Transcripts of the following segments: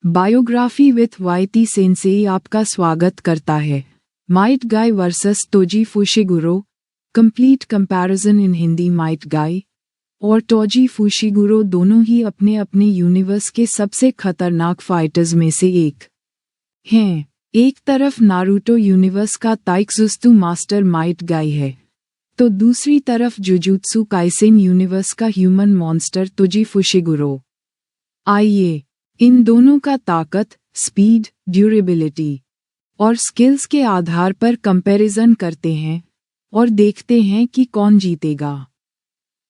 Biography with YT Sensei आपका स्वागत करता है। Might Guy versus Toji Fushiguro, complete comparison in Hindi. Might Guy और तोजी फुशिगुरो दोनों ही अपने अपने यूनिवर्स के सबसे खतरनाक फाइटर्स में से एक हैं। एक तरफ नारुतो यूनिवर्स का ताइक्सुत्सु मास्टर माइट गाई है, तो दूसरी तरफ जुजुत्सु काइसेन यूनिवर्स का ह्यूमन मॉन्स्टर तोजी फुशिगुरो। आइए इन दोनों का ताकत, स्पीड, ड्यूरेबिलिटी और स्किल्स के आधार पर कंपैरिजन करते हैं और देखते हैं कि कौन जीतेगा।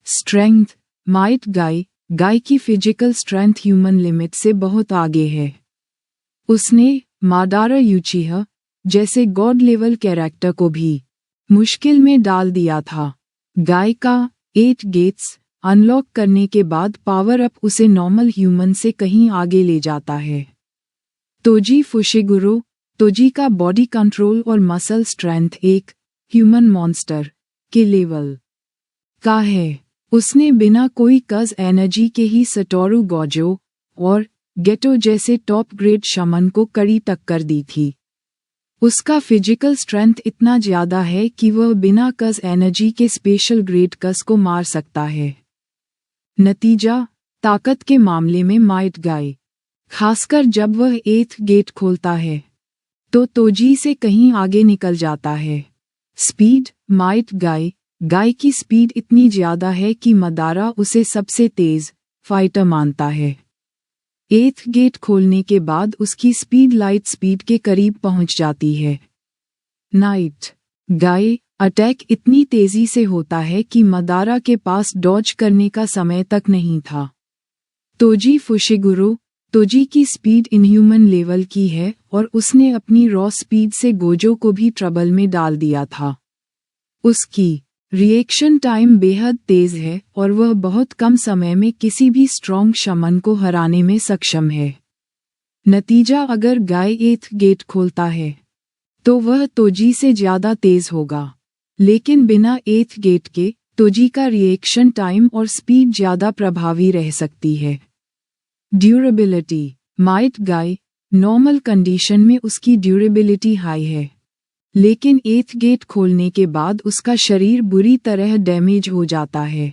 स्ट्रेंथ। माइट गाई की फिजिकल स्ट्रेंथ ह्यूमन लिमिट से बहुत आगे है। उसने माडारा यूचिहा जैसे गॉड लेवल कैरेक्टर को भी मुश्किल में डाल दिया था। गाई का 8 गेट्स अनलॉक करने के बाद पावर अप उसे नॉर्मल ह्यूमन से कहीं आगे ले जाता है। तोजी फुशिगुरो, तोजी का बॉडी कंट्रोल और मसल स्ट्रेंथ एक ह्यूमन मॉन्स्टर के लेवल का है। उसने बिना कोई कज एनर्जी के ही सटोरू गोजो और गेटो जैसे टॉप ग्रेड शमन को कड़ी टक्कर दी थी। उसका फिजिकल स्ट्रेंथ इतना ज्यादा है कि वह बिना कज एनर्जी के स्पेशल ग्रेड कस को मार सकता है। नतीजा, ताकत के मामले में माइट गाई, खासकर जब वह 8th गेट खोलता है, तो तोजी से कहीं आगे निकल जाता है। स्पीड। माइट गाई की स्पीड इतनी ज्यादा है कि मदारा उसे सबसे तेज फाइटर मानता है। 8th गेट खोलने के बाद उसकी स्पीड लाइट स्पीड के करीब पहुंच जाती है। नाइट गाई अटैक इतनी तेजी से होता है कि मदारा के पास डॉज करने का समय तक नहीं था। तोजी फुशिगुरो, तोजी की स्पीड इनह्यूमन लेवल की है और उसने अपनी रॉ स्पीड से गोजो को भी ट्रबल में डाल दिया था। उसकी रिएक्शन टाइम बेहद तेज है और वह बहुत कम समय में किसी भी स्ट्रॉन्ग शमन को हराने में सक्षम है। नतीजा, अगर गाई 8th गेट खोलता है तो वह तोजी से ज्यादा तेज होगा, लेकिन बिना 8th गेट के तोजी का रिएक्शन टाइम और स्पीड ज्यादा प्रभावी रह सकती है। ड्यूरेबिलिटी। माइट गाई नॉर्मल कंडीशन में उसकी ड्यूरेबिलिटी हाई है, लेकिन 8th गेट खोलने के बाद उसका शरीर बुरी तरह डैमेज हो जाता है।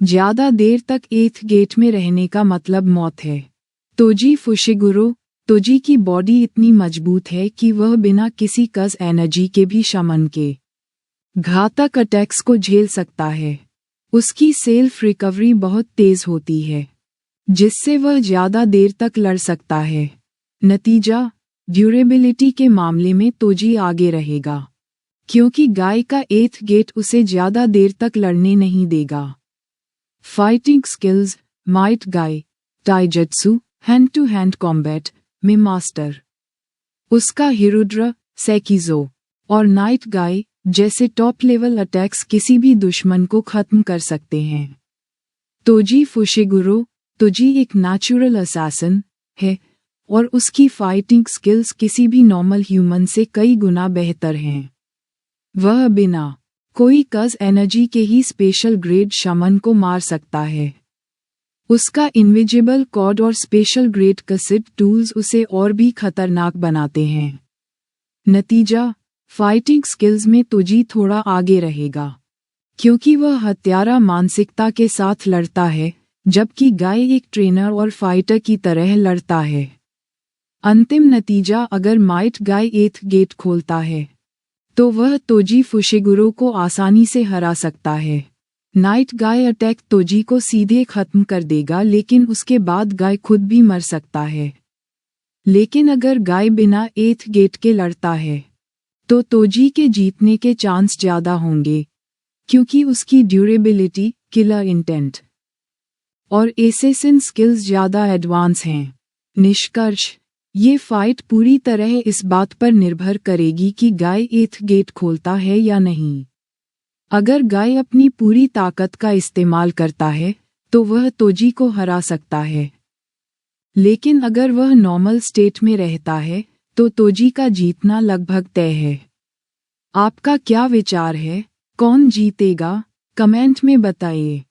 ज्यादा देर तक 8th गेट में रहने का मतलब मौत है। तोजी फुशिगुरो, तोजी की बॉडी इतनी मजबूत है कि वह बिना किसी कज एनर्जी के भी शमन के घातक अटैक्स को झेल सकता है। उसकी सेल्फ रिकवरी बहुत तेज होती है, जिससे वह ज्यादा देर तक लड़ सकता है। नतीजा, ड्यूरेबिलिटी के मामले में तोजी आगे रहेगा, क्योंकि गाई का 8th गेट उसे ज्यादा देर तक लड़ने नहीं देगा। Fighting skills. माइट गाई टाइजत्सु हैंड टू हैंड कॉम्बैट में मास्टर। उसका हिरुड्रा, सेकिजो और नाइट गाई जैसे टॉप लेवल अटैक्स किसी भी दुश्मन को खत्म कर सकते हैं। तोजी फुशिगुरो, तोजी एक नेचुरल असैसिन है और उसकी फाइटिंग स्किल्स किसी भी नॉर्मल ह्यूमन से कई गुना बेहतर हैं। वह बिना कोई कज एनर्जी के ही स्पेशल ग्रेड शमन को मार सकता है। उसका इनविजिबल कॉर्ड और स्पेशल ग्रेड कसिड टूल्स उसे और भी खतरनाक बनाते हैं। नतीजा, फाइटिंग स्किल्स में तोजी थोड़ा आगे रहेगा, क्योंकि वह हत्यारा मानसिकता के साथ लड़ता है, जबकि गाई एक ट्रेनर और फाइटर की तरह लड़ता है। अंतिम नतीजा, अगर माइट गाई 8th गेट खोलता है तो वह तोजी फुशिगुरो को आसानी से हरा सकता है। नाइट गाई अटैक तोजी को सीधे खत्म कर देगा, लेकिन उसके बाद गाई खुद भी मर सकता है। लेकिन अगर गाई बिना 8th गेट के लड़ता है तो तोजी के जीतने के चांस ज्यादा होंगे, क्योंकि उसकी ड्यूरेबिलिटी, किलर इंटेंट और एसेसिन स्किल्स ज्यादा एडवांस हैं। निष्कर्ष, ये फाइट पूरी तरह इस बात पर निर्भर करेगी कि गाई 8th गेट खोलता है या नहीं। अगर गाई अपनी पूरी ताकत का इस्तेमाल करता है तो वह तोजी को हरा सकता है, लेकिन अगर वह नॉर्मल स्टेट में रहता है तो तोजी का जीतना लगभग तय है। आपका क्या विचार है? कौन जीतेगा? कमेंट में बताइए।